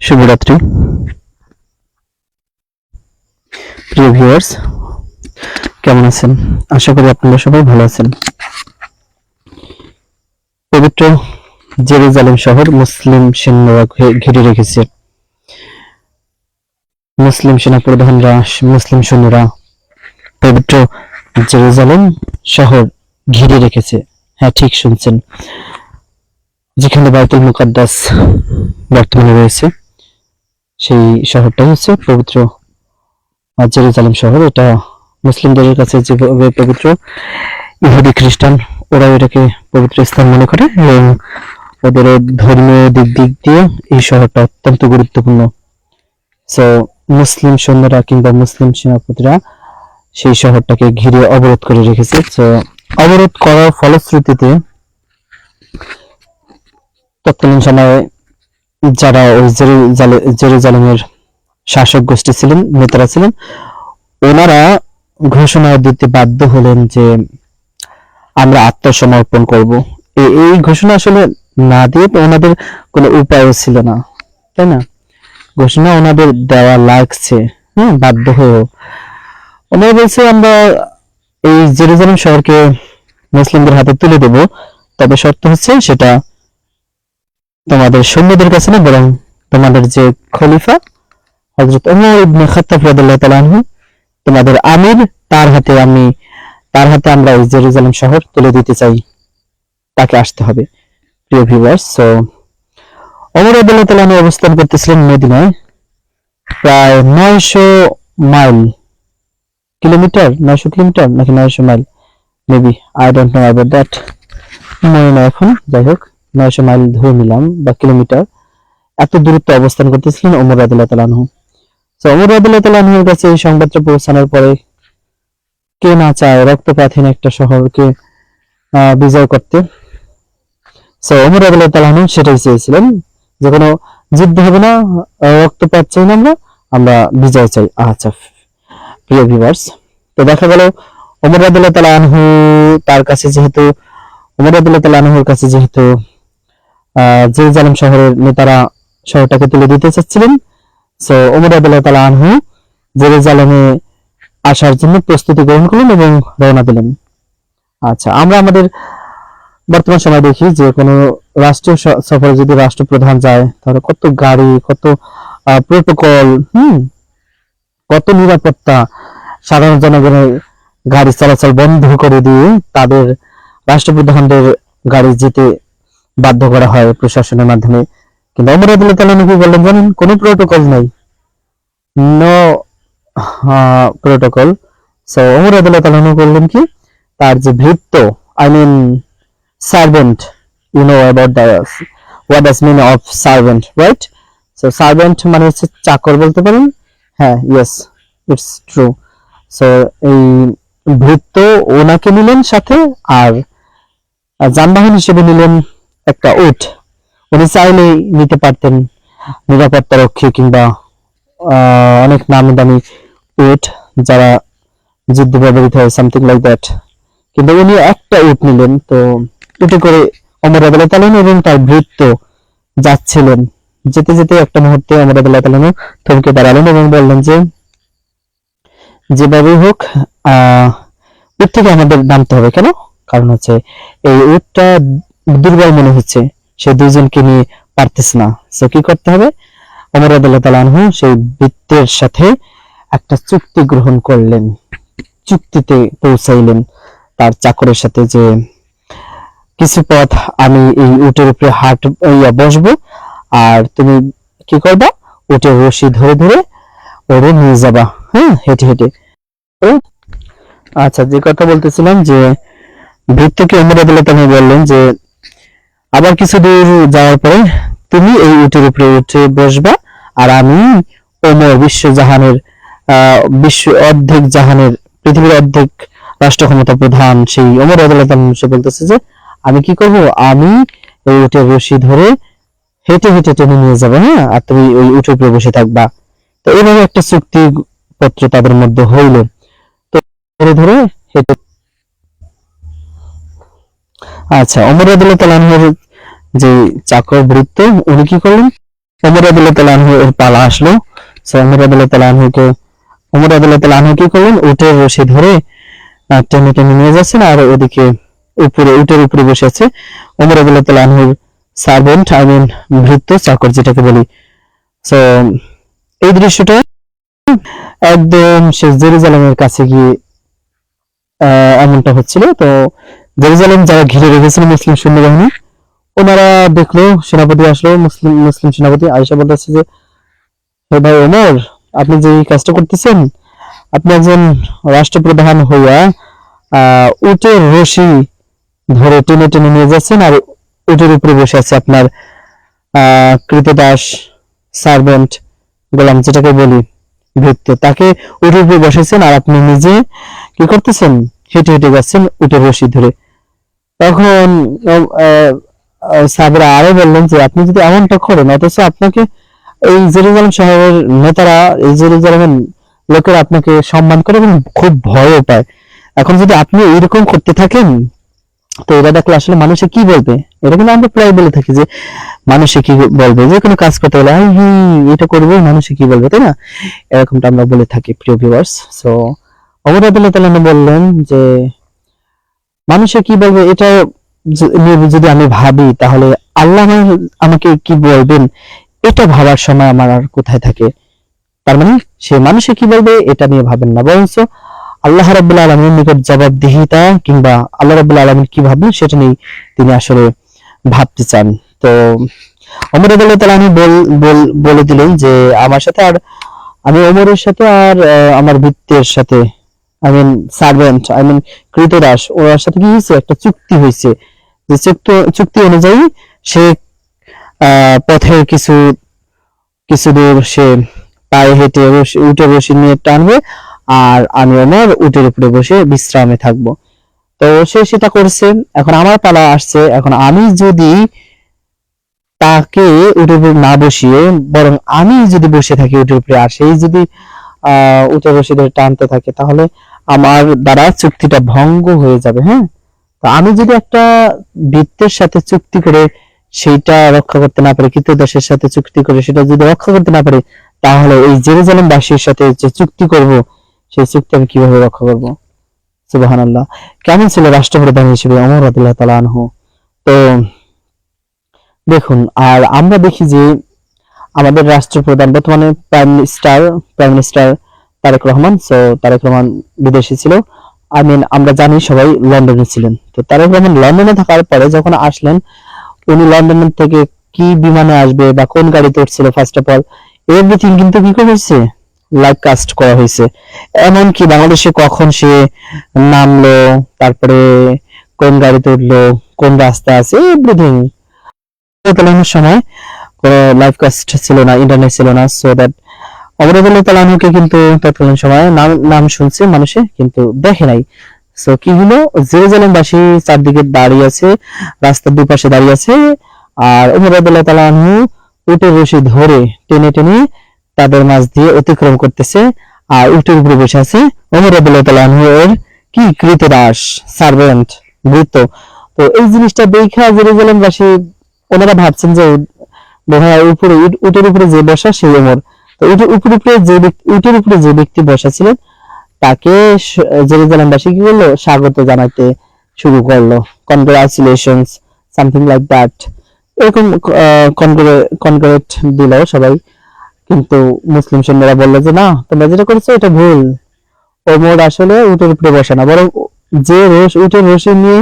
শুভরাত্রি প্রিয় ভিউয়ার্স, কেমন আছেন? আশা করি আপনারা সবাই ভালো আছেন। পবিত্র জেরুজালেম শহর মুসলিম সৈন্যরা ঘিরে রেখেছে। মুসলিম সেনা প্রধানরা, মুসলিম সৈন্যরা পবিত্র জেরুজালেম শহর ঘিরে রেখেছে। হ্যাঁ, ঠিক শুনছেন, যেখানে বাইতুল মুকাদ্দাস বর্তমানে রয়েছে, সেই শহরটাই হচ্ছে পবিত্র জেরুজালেম শহর। এটা মুসলিমদের কাছে যেভাবে পবিত্র, ইহুদি খ্রিস্টান ওরাও এটাকে পবিত্র স্থান মনে করে এবং ওদের ধর্মীয় দিক দিয়ে এই শহরটা অত্যন্ত গুরুত্বপূর্ণ। সো মুসলিম সৈন্যরা কিংবা মুসলিম সেনাপতিরা সেই শহরটাকে ঘিরে অবরোধ করে রেখেছে। তো অবরোধ করার ফলশ্রুতিতে তৎকালীন সময়ে যারা ওই জেরুজালেমের শাসক গোষ্ঠী ছিলেন, নেতারা ছিলেন, ওনারা ঘোষণা দিতে বাধ্য হলেন যে আমরা আত্মসমর্পণ করব। এই ঘোষণা আসলে না দিয়ে তো ওনাদের কোনো উপায়ও ছিল না, তাই না? ঘোষণা ওনাদের দেওয়া লাগছে, হ্যাঁ, বাধ্য হয়েও। ওনারা বলছে আমরা এই জেরুজালেম শহরকে মুসলিমদের হাতে তুলে দেব, তবে শর্ত হচ্ছে সেটা তোমাদের সৈন্যদের কাছে না, বরং তোমাদের যে খলিফা হযরত ওমর ইবনে খাত্তাব রাদিয়াল্লাহু তাআলা আনহু, তোমাদের আমির, তার হাতে আমরা এই জেরুজালেম শহর তুলে দিতে চাই, তাকে আসতে হবে। প্রিয় ভিউয়ার্স, সো ওমর রাদিয়াল্লাহু তাআলা আনহু অবস্থান করতেছিলেন মদিনায়, প্রায় 900 মাইল, কিলোমিটার, 900 কিলোমিটার নাকি 900 mile, maybe, I don't know about that, মনে না এখন। যাই হোক, 900 মাইল ধরে নিলাম বা কিলোমিটার, এত দূরত্বে অবস্থান করতেছিলেন ওমর রাদিয়াল্লাহু তাআলা আনহু। তো ওমর রাদিয়াল্লাহু তাআলা আনহুর কাছে এই সংবাদটা পৌঁছানোর পরে কে না চায় রক্তপাতহীন একটা শহরকে বিজয় করতে। সো ওমর রাদিয়াল্লাহু তাআলা আনহু সেটাই চেয়েছিলেন, যে কোনো যুদ্ধ হবে না, রক্তপাত চাই না, আমরা বিজয় চাই। আচ্ছা প্রিয় ভিউয়ার্স, তো দেখা গেল ওমর রাদিয়াল্লাহু তাআলা আনহু তার কাছে যেহেতু ওমর রাদিয়াল্লাহু তাআলা আনহুর কাছে যেহেতু জেরুজালেম শহরের নেতারা শহরটাকে তুলে দিতে চাচ্ছিলেন, সো ওমর রাদিয়াল্লাহু তাআলা আনহু জেরুজালেমে আসার জন্য প্রস্তুতি গ্রহণ করলেন এবং রওনা দিলেন। আচ্ছা, আমরা আমাদের বর্তমান সময় দেখি যে কোনো রাষ্ট্রীয় সফরে যদি রাষ্ট্রপ্রধান যায়, তাহলে কত গাড়ি, কত প্রোটোকল, কত নিরাপত্তা, সাধারণ জনগণের গাড়ি চলাচল বন্ধ করে দিয়ে তাদের রাষ্ট্রপ্রধানদের গাড়ি যেতে বাধ্য করা হয় প্রশাসনের মাধ্যমে। কিন্তু ওমর রাদিয়াল্লাহু তাআলা কি বললেন জানেন? কোনো প্রোটোকল নাই, নো প্রোটোকল। সো ওমর রাদিয়াল্লাহু তাআলা বললেন কি, তার যে ভৃত্য, I mean servant, you know about the what does mean of servant, right? So servant মানে হচ্ছে চাকর বলতে পারেন। হ্যাঁ, ইয়েস, ইটস ট্রু। সো এই ভৃত্য ওনাকে নিলেন সাথে, আর যানবাহন হিসেবে নিলেন একটা উট। উনি চাইলেই নিতে পারতেন নিরাপত্তা রক্ষী কিংবা অনেক নামি দামি উট যারা যুদ্ধে ব্যবহৃত হয়, সামথিং লাইক দ্যাট। কিন্তু উনি একটা উট নিলেন। তো উটে করে ওমর রাদিয়াল্লাহু তাআলা এবং তার ভৃত্য যাচ্ছিলেন। যেতে যেতে একটা মুহূর্তে ওমর রাদিয়াল্লাহু তাআলা থমকে দাঁড়ালেন এবং বললেন যে যেভাবেই হোক উট থেকে আমাদের নামতে হবে। কেন? কারণ হচ্ছে এই উটটা দুর্বল মনে হচ্ছে, সে দুইজনকে নিয়ে পারতেছে না। সো কি করতে হবে? ওমর রাদিয়াল্লাহু তাআলা আনহু সেই ভৃত্যের সাথে একটা চুক্তি গ্রহণ করলেন, চুক্তিতে পৌঁছাইলেন তার চাকরের সাথে, যে কিছু পথ আমি এই উটের উপরে বসবো, আর তুমি কি করবা? উটের রশি ধরে ধরে ওরে নিয়ে যাবা, হ্যাঁ, হেঁটে হেঁটে। আচ্ছা, যে কথা বলতেছিলাম, যে ভৃত্যকে ওমর রাদিয়াল্লাহু তাআলা বললেন যে আবার কিছু দূর যাওয়ার পরে তুমি এই উটের উপরে উঠে বসবা, আর আমি ওমর বিশ্ব অর্ধেক জাহানের, পৃথিবীর অর্ধেক রাষ্ট্র ক্ষমতা প্রধান সেই ওমর রাদিয়াল্লাহু তাআলা সে বলতেছে যে আমি কি করব? আমি এই উটের রশি ধরে হেঁটে হেঁটে টেনে নিয়ে যাবো, হ্যাঁ, আর তুমি ওই উটের উপরে বসে থাকবা। তো এইভাবে একটা চুক্তি পত্র তাদের মধ্যে হইল। তো ধরে ধরে হেঁটে, আচ্ছা, ওমর রাদিয়াল্লাহু তাআলা আনহুর যে চাকর ভৃত্য, উনি কি করলেন? ওমর রাদিয়াল্লাহু তাআলা আনহু এর পালা আসলো। সো ওমর রাদিয়াল্লাহু তাআলা আনহু কি করলেন, উটের রশি ধরে টেনে টেনে নিয়ে যাচ্ছেন, আর ওদিকে উটের উপরে বসে আছে ওমর রাদিয়াল্লাহু তাআলা আনহুর সার্ভেন্ট, ভৃত্য চাকর যেটাকে বলি। সো এই দৃশ্যটা একদম সে জেরুজালেমের কাছে গিয়ে এমনটা হচ্ছিল। তো জেরুজালেম যারা ঘিরে রেখেছিল মুসলিম সৈন্যবাহিনী, ওনারা দেখলো সেনাপতি আসলো, মুসলিম সেনাপতি আয়েশা বলতেছে যে, হে ভাই ওমর, আপনি যে এই কাজটা করতেছেন, আপনি একজন রাষ্ট্রপ্রধান হইয়া উটের রশি ধরে টেনে টেনে নিয়ে যাচ্ছেন, আর উটের উপরে বসে আছে আপনার কৃতদাস, সার্ভেন্ট, গোলাম যেটাকে বলি, ভৃত্য, তাকে উটের উপরে বসেছেন, আর আপনি নিজে কি করতেছেন, হেঁটে হেঁটে যাচ্ছেন উটের রশি ধরে। তখন সাহাবারা আরো বললেন যে, আপনি যদি এমনটা করেন, অথচ আপনাকে এই জেরুজালেম শহরের নেতারা, এই জেরুজালেমের লোকেরা আপনাকে সম্মান করে এবং খুব ভয়ও পায়, এখন যদি আপনি এরকম করতে থাকেন, তো এরা দেখলে আসলে মানুষে কি বলবে। এটা কিন্তু আমরা প্রায় বলে থাকি যে মানুষে কি বলবে, যে কোনো কাজ করতে গেলে এটা করবো, মানুষে কি বলবে, তাই না? এরকমটা আমরা বলে থাকি, প্রিয় ভিউয়ার্স। সো ওমর রাদিয়াল্লাহু তাআলা বললেন যে, মানুষে কি বলবে এটা যদি আমি ভাবি, তাহলে আল্লাহ আমাকে কি বলবেন এটা ভাবার সময় আমার আর কোথায় থাকে। তার মানে সে মানুষে কি বলবে এটা নিয়ে ভাবেন না, বরঞ্চ আল্লাহ রাব্বুল আলামিনের নিকট জবাবদিহিতা কিংবা আল্লাহ রাব্বুল আলামিন কি ভাববেন সেটা নিয়ে তিনি আসলে ভাবতে চান। তো ওমর রাদিয়াল্লাহু তাআলা বলে দিলেন যে, আমার সাথে আর আমি ওমরের সাথে আর আমার ভৃত্যের সাথে, সার্ভেন্ট, কৃতদাস, ওর সাথে কি হয়েছে, একটা চুক্তি হয়েছে, যে চুক্তি অনুযায়ী সে পথে কিছু দূর সে পায়ে হেঁটে উটের রশি নিয়ে টানবে, আর আমি আমার উটের উপরে বসে বিশ্রামে থাকবো। তো সে সেটা করছে। এখন আমার পালা আসছে, এখন আমি যদি তাকে উটের উপরে না বসিয়ে বরং আমি যদি বসে থাকি উটের উপরে, আর সেই যদি উটের রশি ধরে টানতে থাকে, তাহলে আমার দ্বারা চুক্তিটা ভঙ্গ হয়ে যাবে। হ্যাঁ, তো আমি যদি একটা বৃত্তের সাথে চুক্তি করে সেইটা রক্ষা করতে না পারি, কৃতদাসের সাথে চুক্তি করে সেটা যদি রক্ষা করতে না পারি, তাহলে এই জেরুজালেম বাসীর সাথে যে চুক্তি করব, সেই চুক্তি আমি কিভাবে রক্ষা করব? সুবহানাল্লাহ। কেমন ছিল রাষ্ট্রপ্রধান হিসেবে ওমর রাদিয়াল্লাহু তাআলা আনহু। তো দেখুন, আর আমরা দেখি যে আমাদের রাষ্ট্রপ্রধান বর্তমানে prime minister Tarique Rahman. So Tarique Rahman বিদেশে ছিল, আমরা জানি সবাই লন্ডনে ছিলেন। তো তারেক রহমান লন্ডনে থাকার পরে যখন আসলেন, উনি লন্ডন থেকে কি বিমানে আসবে বা কোন গাড়িতে উঠছিল, ফার্স্ট অফ অল এভরিথিং কিন্তু কি করেছে, লাইভ কাস্ট করা হয়েছে। এমনকি বাংলাদেশে কখন সে নামলো, তারপরে কোন গাড়িতে উঠলো, কোন রাস্তা আছে, এভরিথিং সময় কোনো লাইভ কাস্ট ছিল না, ইন্টারনেট ছিল না। সো দ্যাট ওমর রাদিয়াল্লাহু তাআলা আনহুকে কিন্তু তৎকালীন সময়ে নাম শুনছে মানুষে, কিন্তু দেখে নাই। সো কি হলো, জেরুজালেমবাসী চারদিকে দাঁড়িয়ে আছে, রাস্তার দুপাশে দাঁড়িয়ে আছে, আর ওমর রাদিয়াল্লাহু তাআলা আনহু উটের রশি ধরে টেনে টেনে তাদের মাঝ দিয়ে অতিক্রম করতেছে, আর উটের উপরে বসে আছে ওমর রাদিয়াল্লাহু তাআলা আনহু এর কি কৃতদাস, সার্ভেন্ট, ভৃত্য। তো এই জিনিসটা দেখা জেরুজালেমবাসী ওনারা ভাবছেন যে উপরে উটের উপরে যে বসা সেই ওমর। তো উটের উপরে যে ব্যক্তি বসা ছিলেন, তাকে জেরুজালেমবাসী কি করলো, স্বাগত জানাতে শুরু করলো, কনগ্রাচুলেশনস, সামথিং লাইক দ্যাট, এরকম কনগ্রেট দিল সবাই। কিন্তু মুসলিম সৈন্যরা বললো যে, না, তোমরা যেটা করেছো এটা ভুল, ওমর আসলে উটের উপরে বসে না, বরং যে উটের রশি নিয়ে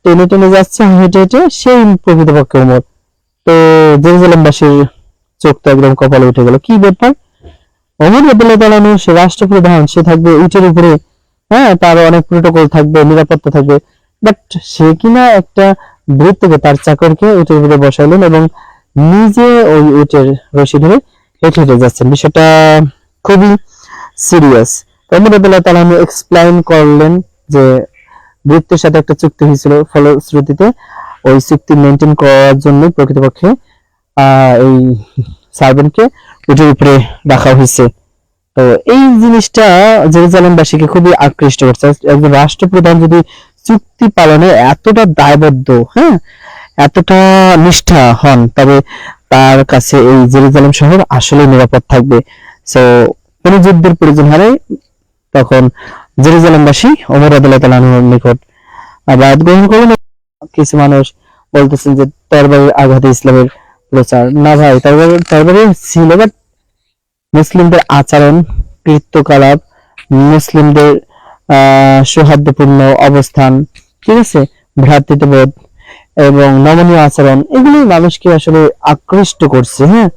টেনে টেনে যাচ্ছে হেঁটে হেঁটে, সেই প্রকৃতপক্ষে ওমর। তো জেরুজালেমবাসীর চোখ তো একদম কপালে উঠে গেল, কি ব্যাপার, ওমর রাদিয়াল্লাহু তাআলা আনহু সে রাষ্ট্রপ্রধান, সে থাকবে উটের উপরে, হ্যাঁ, তার অনেক প্রোটোকল থাকবে, নিরাপত্তা থাকবে, বাট সে কিনা একটা ভৃত্যকে, তার চাকরকে উটের উপরে বসাইলেন এবং নিজে ওই উটের রশি ধরে হেঁটে হেঁটে যাচ্ছেন। বিষয়টা খুবই সিরিয়াস। ওমর রাদিয়াল্লাহু তাআলা আনহু এক্সপ্লেইন করলেন যে ভৃত্যের সাথে একটা চুক্তি হয়েছিল, ফলশ্রুতিতে ওই চুক্তি মেনটেন করার জন্য প্রকৃতপক্ষে এই সার্ভেন্টকে উটের উপরে রাখা হয়েছে। তো এই জিনিসটা জেরুজালেমবাসীকে খুবই আকৃষ্ট করছে। একজন রাষ্ট্রপ্রধান যদি চুক্তি পালনে এতটা দায়বদ্ধ, হ্যাঁ, এতটা নিষ্ঠা হন, তবে তার কাছে এই জেরুজালেম শহর আসলে নিরাপদ থাকবে। সো কোনো যুদ্ধের প্রয়োজন হলে তখন জেরুজালেমবাসী ওমর রাদিয়াল্লাহু তাআলা আনহুর নিকট বায়াত গ্রহণ করলেন। কিছু মানুষ বলতেছেন যে তরবারির আঘাতে ইসলামের প্রচার, না ভাই, তরবারি ছিল, বাট মুসলিমদের আচরণ, কৃত্যকলাপ, মুসলিমদের সৌহার্দ্যপূর্ণ অবস্থান, ঠিক আছে, ভ্রাতৃত্ববোধ এবং নমনীয় আচরণ, এগুলি মানুষকে আসলে আকৃষ্ট করছে। হ্যাঁ,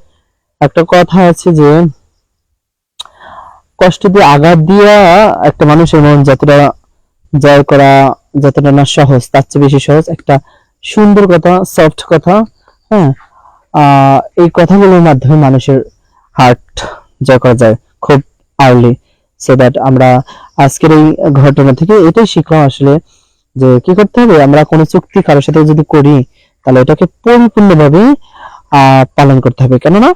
একটা কথা আছে যে কষ্ট দিয়ে আঘাত দিয়া একটা মানুষের মন যতটা জয় করা যতটা না সহজ, তার চেয়ে বেশি সহজ একটা সুন্দর কথা, সফট কথা, হ্যাঁ, এই কথাগুলোর মাধ্যমে মানুষের হার্ট জয় করা যায় খুব আর্লি। সো দ্যাট আমরা আজকের এই ঘটনা থেকে এটাই শিখলাম আসলে যে কি করতে হবে, আমরা কোনো চুক্তি কারোর সাথে যদি করি তাহলে এটাকে পরিপূর্ণভাবে পালন করতে হবে। কেননা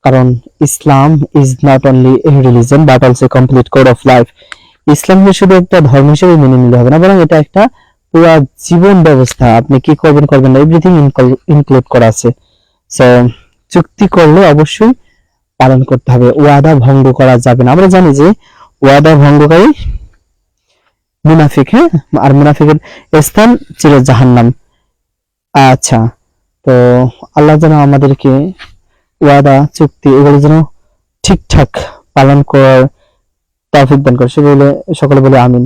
কারণ Islam is not only a religion but also complete code of life. ইসলামকে শুধু একটা ধর্ম হিসেবে মেনে নিলে হবে না, বরং এটা একটা পুরো জীবন ব্যবস্থা। আপনি কি করবেন করবেন না এভরিথিং ইনক্লুড করা আছে। সো চুক্তি করলে অবশ্যই পালন করতে হবে, ওয়াদা ভঙ্গ করা যাবে না। আমরা জানি যে ওয়াদা ভঙ্গকারী মুনাফিক, হ্যাঁ, আর মুনাফিকের স্থান চির জাহান্নাম। আচ্ছা, তো আল্লাহ যেন আমাদেরকে ওয়াদা চুক্তি এগুলো যেন ঠিকঠাক পালন করার তৌফিক দান করে, সকলে বলে আমিন।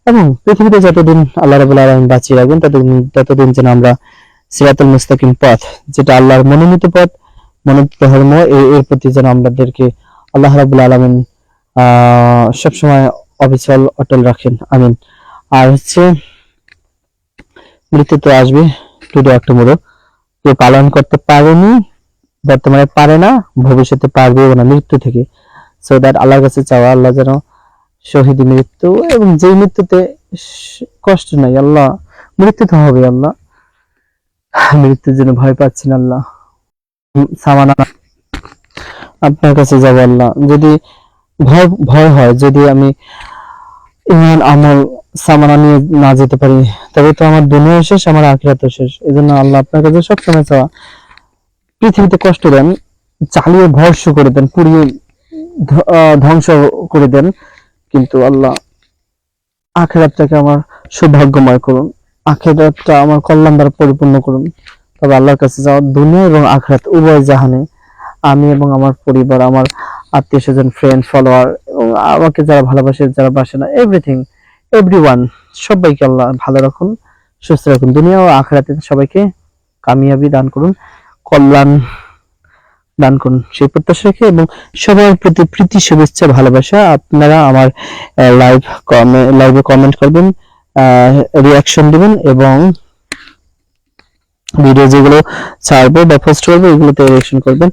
এবং পৃথিবীতে যতদিন আল্লাহ রাব্বুল আলামিন বাঁচিয়ে রাখবেন ততদিন যেন আমরা সিরাতুল মুস্তাকিম পথ, যেটা আল্লাহর মনোনীত পথ, মনোনীত ধর্ম, এর প্রতি যেন আমাদেরকে আল্লাহ রাব্বুল আলামিন সবসময় অবিচল অটল রাখেন, আমিন। আর হচ্ছে মৃত্যু তো আসবে, টুডে অক্টোবরও কে পালন করতে পারেনি, বর্তমানে পারে না, ভবিষ্যতে পারবেও না মৃত্যু থেকে। সো দ্যাট আল্লাহর কাছে চাওয়া আল্লাহ যেন শহীদ মৃত্যু, এবং যেই মৃত্যুতে কষ্ট নাই, আল্লাহ মৃত্যু তো হবে, আল্লাহ মৃত্যুর জন্য ভয় পাচ্ছেন আল্লাহ। সামানা আপনার কাছে যাবো আল্লাহ, যদি ভয় হয়, যদি আমি ইমান আমল সামানা নিয়ে না যেতে পারি, তবে তো আমার দুনিয়া শেষ, আমার আখিরাতও শেষ। এই জন্য আল্লাহ আপনার কাছে সবসময় চাওয়া, পৃথিবীতে কষ্ট দেন, জ্বালিয়ে ভস্ম করে দেন, পুড়িয়ে ধ্বংস করে দেন, কিন্তু আল্লাহ আখিরাতটাকে আমার সৌভাগ্যময় করুন, আখিরাতটা আমার কল্যাণ দ্বারা পরিপূর্ণ করুন। তবে আল্লাহর কাছে যাওয়া, দুনিয়া এবং আখিরাত উভয় জাহানে আমি এবং আমার পরিবার, আমার আত্মীয় স্বজন, ফ্রেন্ড, ফলোয়ার, এবং আমাকে যারা ভালোবাসে, যারা বাসে না, এভরিথিং, এভরিওয়ান, সবাইকে আল্লাহ ভালো রাখুন, সুস্থ রাখুন, দুনিয়া ও আখিরাতে সবাইকে কামিয়াবি দান করুন, কল্যাণ দান করুন, সেই প্রত্যাশা রেখে এবং সবার প্রতি প্রীতি, শুভেচ্ছা, ভালোবাসা। আপনারা আমার লাইভে কমেন্ট করবেন, রিয়াকশন দিবেন, এবং ভিডিও যেগুলো ছাড়বো বা পোস্ট করবো এগুলোতে রিয়াকশন করবেন।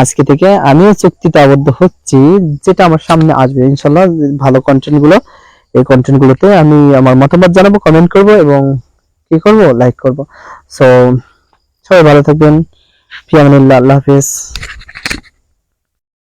আজকে থেকে আমিও চুক্তিতে আবদ্ধ হচ্ছি, যেটা আমার সামনে আসবে ইনশাল্লাহ, ভালো কন্টেন্ট গুলো, এই কন্টেন্ট গুলোতে আমি আমার মতামত জানাবো, কমেন্ট করব এবং কি করব, লাইক করব। সো সবাই ভালো থাকবেন, ফি আমানিল্লাহ, আল্লাহ হাফেজ।